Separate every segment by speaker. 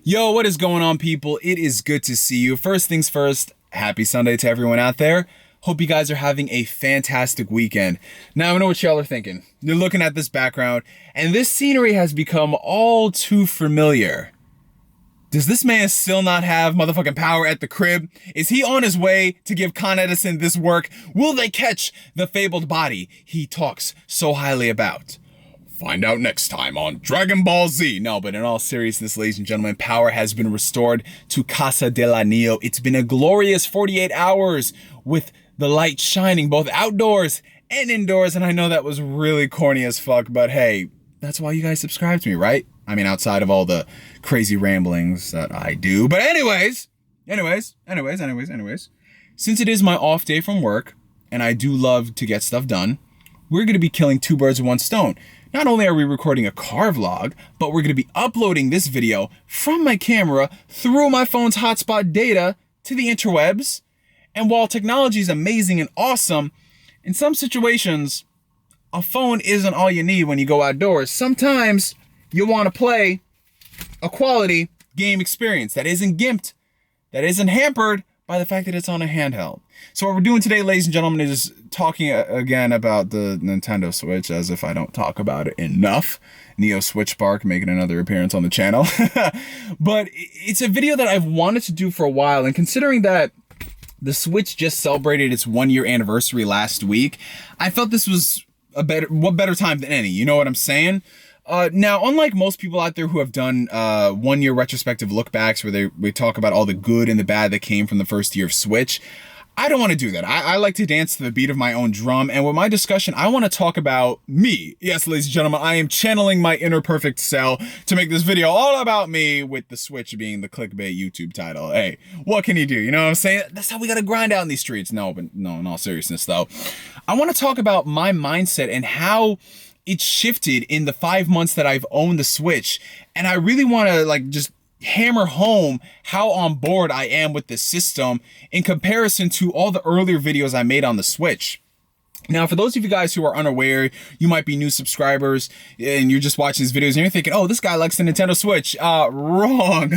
Speaker 1: Yo, what is going on, people? It is good to see you. First things first, happy Sunday to everyone out there. Hope you guys are having a fantastic weekend. Now, I know what y'all are thinking. You're looking at this background, and this scenery has become all too familiar. Does this man still not have motherfucking power at the crib? Is he on his way to give Con Edison this work? Will they catch the fabled body he talks so highly about? Find out next time on Dragon Ball Z. No, but in all seriousness, ladies and gentlemen, power has been restored to Casa de la Neo. It's been a glorious 48 hours with the light shining both outdoors and indoors. And I know that was really corny as fuck, but hey, that's why you guys subscribe to me, right? I mean, outside of all the crazy ramblings that I do. But anyways, since it is my off day from work, and I do love to get stuff done, we're going to be killing two birds with one stone. Not only are we recording a car vlog, but we're going to be uploading this video from my camera through my phone's hotspot data to the interwebs. And while technology is amazing and awesome, in some situations, a phone isn't all you need when you go outdoors. Sometimes you want to play a quality game experience that isn't gimped, that isn't hampered by the fact that it's on a handheld. So what we're doing today, ladies and gentlemen, is talking again about the Nintendo Switch, as if I don't talk about it enough. NeoGameSpark making another appearance on the channel. But it's a video that I've wanted to do for a while, and considering that the Switch just celebrated its 1-year anniversary last week, I felt this was what better time than any, you know what I'm saying? Now, unlike most people out there who have done 1-year retrospective lookbacks where we talk about all the good and the bad that came from the first year of Switch, I don't want to do that. I like to dance to the beat of my own drum, and with my discussion, I want to talk about me. Yes, ladies and gentlemen, I am channeling my inner perfect self to make this video all about me, with the Switch being the clickbait YouTube title. Hey, what can you do? You know what I'm saying? That's how we got to grind out in these streets. No, in all seriousness, though, I want to talk about my mindset and how it's shifted in the 5 months that I've owned the Switch. And I really want to just hammer home how on board I am with this system in comparison to all the earlier videos I made on the Switch. Now, for those of you guys who are unaware, you might be new subscribers and you're just watching these videos and you're thinking, oh, this guy likes the Nintendo Switch. Wrong.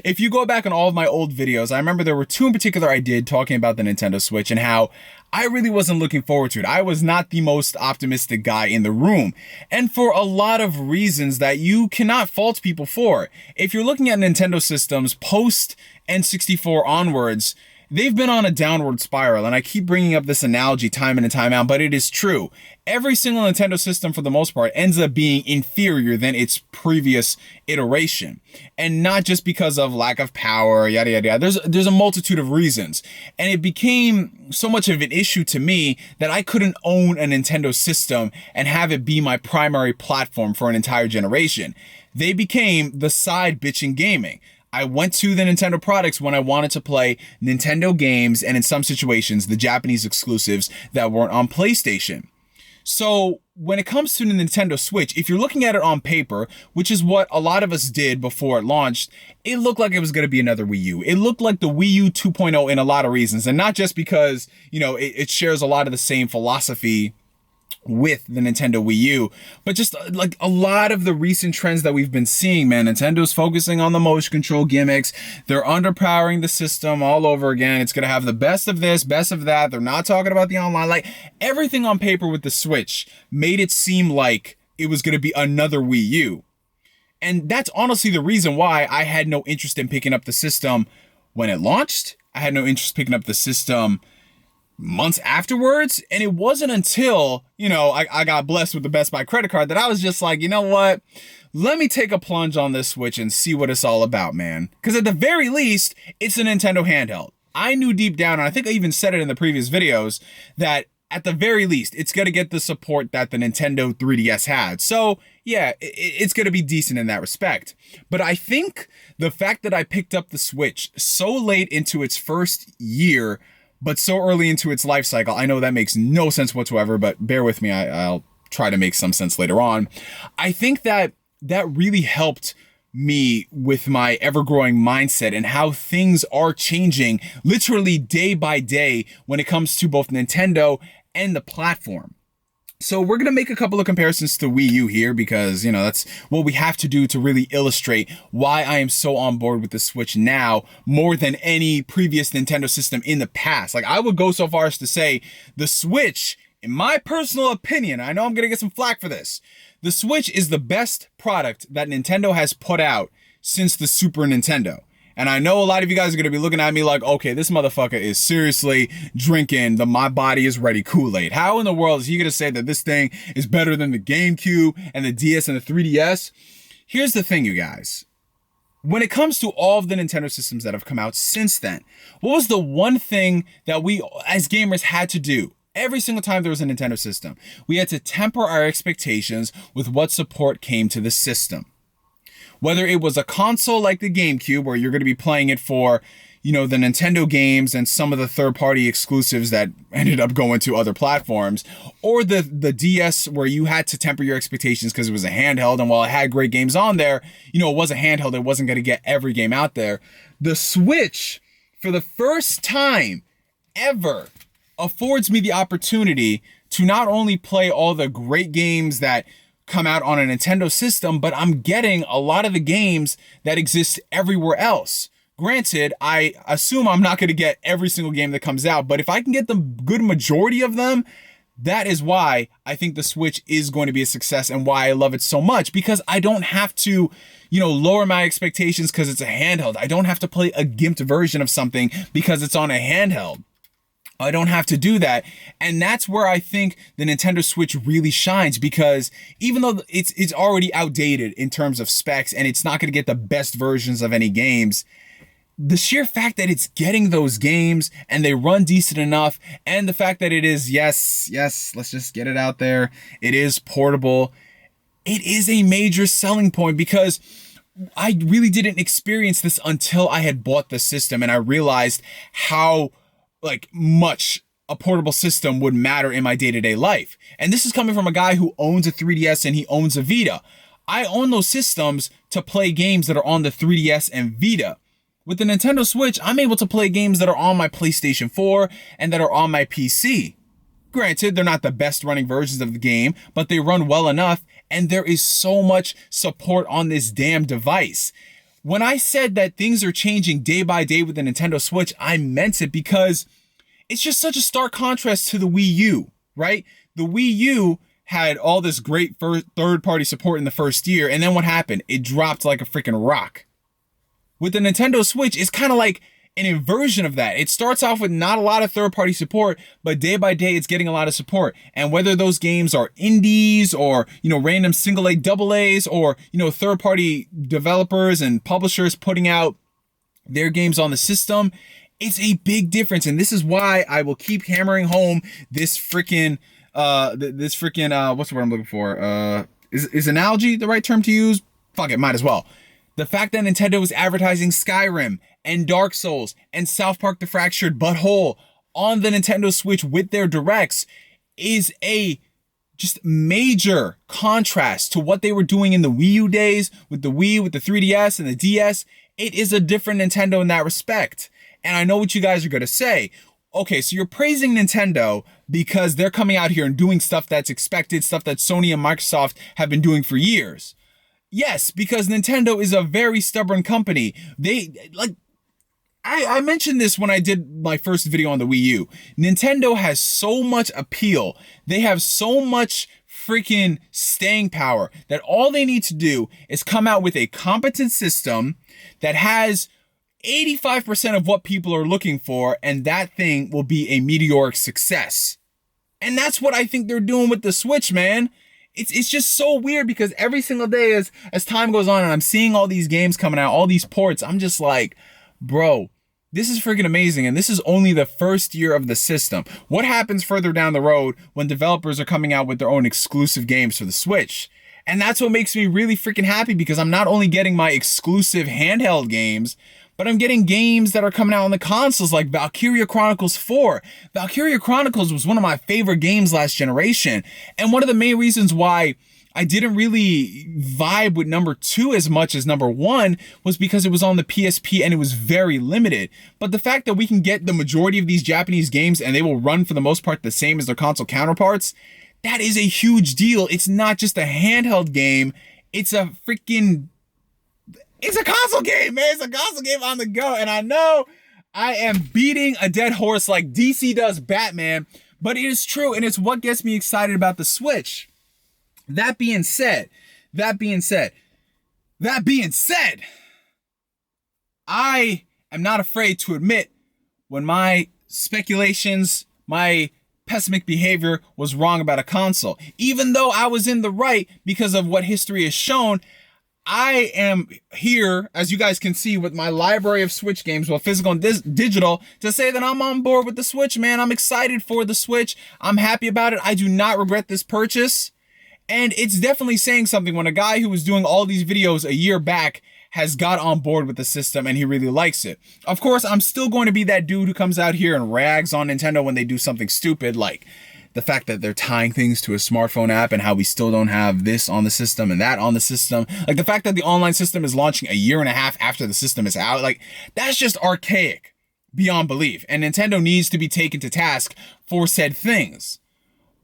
Speaker 1: If you go back on all of my old videos, I remember there were two in particular I did talking about the Nintendo Switch and how I really wasn't looking forward to it. I was not the most optimistic guy in the room, and for a lot of reasons that you cannot fault people for. If you're looking at Nintendo systems post N64 onwards, they've been on a downward spiral, and I keep bringing up this analogy time in and time out, but it is true. Every single Nintendo system, for the most part, ends up being inferior than its previous iteration. And not just because of lack of power, yada, yada, yada. There's a multitude of reasons. And it became so much of an issue to me that I couldn't own a Nintendo system and have it be my primary platform for an entire generation. They became the side bitch in gaming. I went to the Nintendo products when I wanted to play Nintendo games, and in some situations, the Japanese exclusives that weren't on PlayStation. So when it comes to the Nintendo Switch, if you're looking at it on paper, which is what a lot of us did before it launched, it looked like it was going to be another Wii U. It looked like the Wii U 2.0 in a lot of reasons, and not just because, it shares a lot of the same philosophy with the Nintendo Wii U, but just like a lot of the recent trends that we've been seeing, man. Nintendo's focusing on the motion control gimmicks. They're underpowering the system all over again. It's going to have the best of this, best of that. They're not talking about the online. Like, everything on paper with the Switch made it seem like it was going to be another Wii U. And that's honestly the reason why I had no interest in picking up the system when it launched. I had no interest picking up the system months afterwards, and it wasn't until I got blessed with the Best Buy credit card that I was just like, you know what, let me take a plunge on this Switch and see what it's all about, man. Because at the very least, it's a Nintendo handheld. I knew deep down, and I think I even said it in the previous videos, that at the very least, it's going to get the support that the Nintendo 3DS had. So yeah, it's going to be decent in that respect. But I think the fact that I picked up the Switch so late into its first year, but so early into its life cycle, I know that makes no sense whatsoever, but bear with me, I'll try to make some sense later on. I think that really helped me with my ever-growing mindset and how things are changing literally day by day when it comes to both Nintendo and the platform. So we're going to make a couple of comparisons to Wii U here because, that's what we have to do to really illustrate why I am so on board with the Switch now more than any previous Nintendo system in the past. Like, I would go so far as to say the Switch, in my personal opinion, I know I'm going to get some flack for this, the Switch is the best product that Nintendo has put out since the Super Nintendo. And I know a lot of you guys are going to be looking at me like, okay, this motherfucker is seriously drinking the My Body Is Ready Kool-Aid. How in the world is he going to say that this thing is better than the GameCube and the DS and the 3DS? Here's the thing, you guys. When it comes to all of the Nintendo systems that have come out since then, what was the one thing that we as gamers had to do? Every single time there was a Nintendo system, we had to temper our expectations with what support came to the system. Whether it was a console like the GameCube, where you're going to be playing it for, the Nintendo games and some of the third-party exclusives that ended up going to other platforms, or the DS, where you had to temper your expectations because it was a handheld, and while it had great games on there, it was a handheld, it wasn't going to get every game out there. The Switch, for the first time ever, affords me the opportunity to not only play all the great games that come out on a Nintendo system, but I'm getting a lot of the games that exist everywhere else. Granted, I assume I'm not going to get every single game that comes out, but if I can get the good majority of them, that is why I think the Switch is going to be a success and why I love it so much, because I don't have to, lower my expectations because it's a handheld. I don't have to play a gimped version of something because it's on a handheld. I don't have to do that. And that's where I think the Nintendo Switch really shines, because even though it's already outdated in terms of specs and it's not going to get the best versions of any games, the sheer fact that it's getting those games and they run decent enough, and the fact that it is, yes, let's just get it out there, it is portable, it is a major selling point, because I really didn't experience this until I had bought the system and I realized how much a portable system would matter in my day-to-day life. And this is coming from a guy who owns a 3DS and he owns a Vita. I own those systems to play games that are on the 3DS and Vita. With the Nintendo Switch, I'm able to play games that are on my PlayStation 4 and that are on my PC. Granted, they're not the best running versions of the game, but they run well enough, and there is so much support on this damn device. When I said that things are changing day by day with the Nintendo Switch, I meant it, because it's just such a stark contrast to the Wii U, right? The Wii U had all this great third-party support in the first year, and then what happened? It dropped like a freaking rock. With the Nintendo Switch, it's kind of like an inversion of that. It starts off with not a lot of third-party support, but day by day it's getting a lot of support. And whether those games are indies or, random single A, double A's, or, third-party developers and publishers putting out their games on the system, it's a big difference. And this is why I will keep hammering home this freaking what's the word I'm looking for? Is analogy the right term to use? Fuck it, might as well. The fact that Nintendo is advertising Skyrim and Dark Souls and South Park the Fractured Butthole on the Nintendo Switch with their directs is a just major contrast to what they were doing in the Wii U days with the Wii, with the 3DS and the DS. It is a different Nintendo in that respect. And I know what you guys are going to say. Okay, so you're praising Nintendo because they're coming out here and doing stuff that's expected, stuff that Sony and Microsoft have been doing for years. Yes, because Nintendo is a very stubborn company. I mentioned this when I did my first video on the Wii U. Nintendo has so much appeal. They have so much freaking staying power that all they need to do is come out with a competent system that has 85% of what people are looking for, and that thing will be a meteoric success. And that's what I think they're doing with the Switch, man. It's just so weird, because every single day as time goes on and I'm seeing all these games coming out, all these ports, I'm just like, bro, this is freaking amazing. And this is only the first year of the system. What happens further down the road when developers are coming out with their own exclusive games for the Switch? And that's what makes me really freaking happy, because I'm not only getting my exclusive handheld games, but I'm getting games that are coming out on the consoles, like Valkyria Chronicles 4. Valkyria Chronicles was one of my favorite games last generation. And one of the main reasons why I didn't really vibe with number 2 as much as number 1 was because it was on the PSP and it was very limited. But the fact that we can get the majority of these Japanese games and they will run for the most part the same as their console counterparts, that is a huge deal. It's not just a handheld game. It's a console game, man. It's a console game on the go. And I know I am beating a dead horse like DC does Batman, but it is true. And it's what gets me excited about the Switch. That being said, I am not afraid to admit when my speculations, my pessimistic behavior was wrong about a console. Even though I was in the right because of what history has shown, I am here, as you guys can see, with my library of Switch games, both physical and digital, to say that I'm on board with the Switch, man. I'm excited for the Switch. I'm happy about it. I do not regret this purchase. And it's definitely saying something when a guy who was doing all these videos a year back has got on board with the system and he really likes it. Of course, I'm still going to be that dude who comes out here and rags on Nintendo when they do something stupid, like the fact that they're tying things to a smartphone app and how we still don't have this on the system and that on the system. Like the fact that the online system is launching a year and a half after the system is out. Like that's just archaic beyond belief. And Nintendo needs to be taken to task for said things.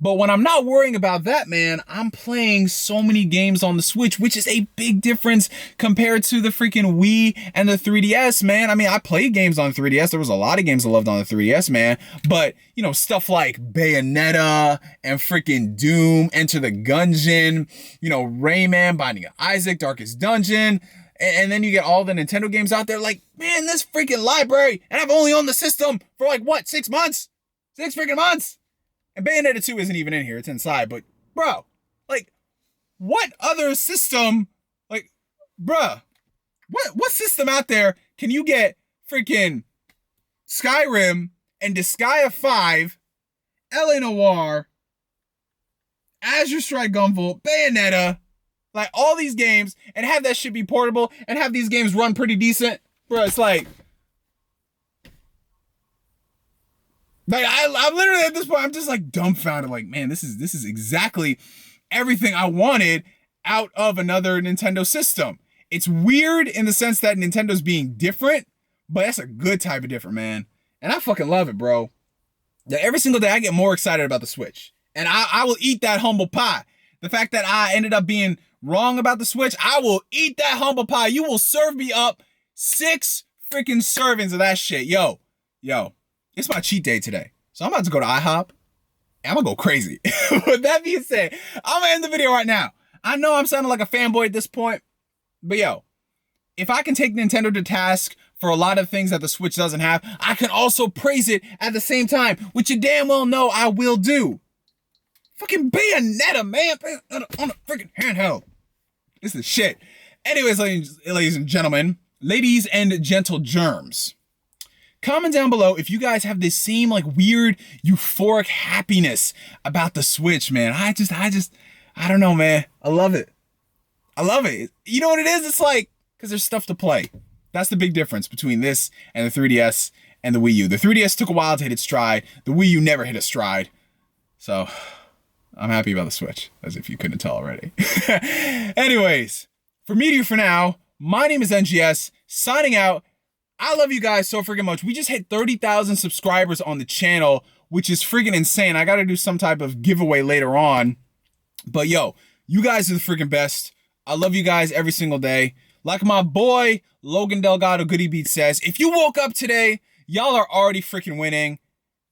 Speaker 1: But when I'm not worrying about that, man, I'm playing so many games on the Switch, which is a big difference compared to the freaking Wii and the 3DS, man. I mean, I played games on 3DS. There was a lot of games I loved on the 3DS, man. But, you know, stuff like Bayonetta and freaking Doom, Enter the Gungeon, you know, Rayman, Binding of Isaac, Darkest Dungeon. And then you get all the Nintendo games out there. Like, man, this freaking library. And I've only owned the system for like, what, 6 months? 6 freaking months? And Bayonetta 2 isn't even in here. It's inside. But, bro, like, what other system, like, bruh, what system out there can you get freaking Skyrim and Disgaea 5, L.A. Noire, Azure Strike Gunvolt, Bayonetta, like, all these games, and have that shit be portable, and have these games run pretty decent? Bro, it's like I'm literally at this point, I'm just like dumbfounded. Like, man, this is exactly everything I wanted out of another Nintendo system. It's weird in the sense that Nintendo's being different, but that's a good type of different, man. And I fucking love it, bro. That every single day I get more excited about the Switch. And I will eat that humble pie. The fact that I ended up being wrong about the Switch, I will eat that humble pie. You will serve me up 6 freaking servings of that shit. Yo. It's my cheat day today. So I'm about to go to IHOP and I'm gonna go crazy. With that being said, I'm gonna end the video right now. I know I'm sounding like a fanboy at this point, but yo, if I can take Nintendo to task for a lot of things that the Switch doesn't have, I can also praise it at the same time, which you damn well know I will do. Fucking Bayonetta, man. Bayonetta on a freaking handheld. This is shit. Anyways, ladies and gentlemen, ladies and gentle germs, comment down below if you guys have this same like weird euphoric happiness about the Switch, man. I don't know, man. I love it. You know what it is? It's like, because there's stuff to play. That's the big difference between this and the 3DS and the Wii U. The 3DS took a while to hit its stride. The Wii U never hit a stride. So I'm happy about the Switch, as if you couldn't tell already. Anyways, for me to you for now, my name is NGS, signing out. I love you guys so freaking much. We just hit 30,000 subscribers on the channel, which is freaking insane. I got to do some type of giveaway later on. But yo, you guys are the freaking best. I love you guys every single day. Like my boy, Logan Delgado Goody Beat says, if you woke up today, y'all are already freaking winning.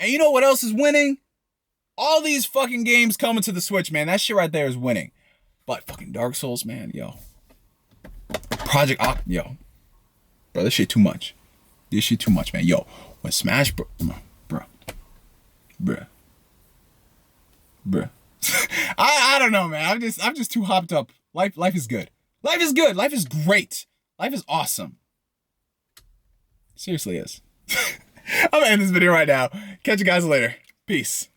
Speaker 1: And you know what else is winning? All these fucking games coming to the Switch, man. That shit right there is winning. But fucking Dark Souls, man, yo. Project Oct, yo. Bro, this shit too much. This shit too much, man. Yo, when Smash, bro. I don't know, man. I'm just too hopped up. Life is good. Life is good. Life is great. Life is awesome. Seriously is. I'm gonna end this video right now. Catch you guys later. Peace.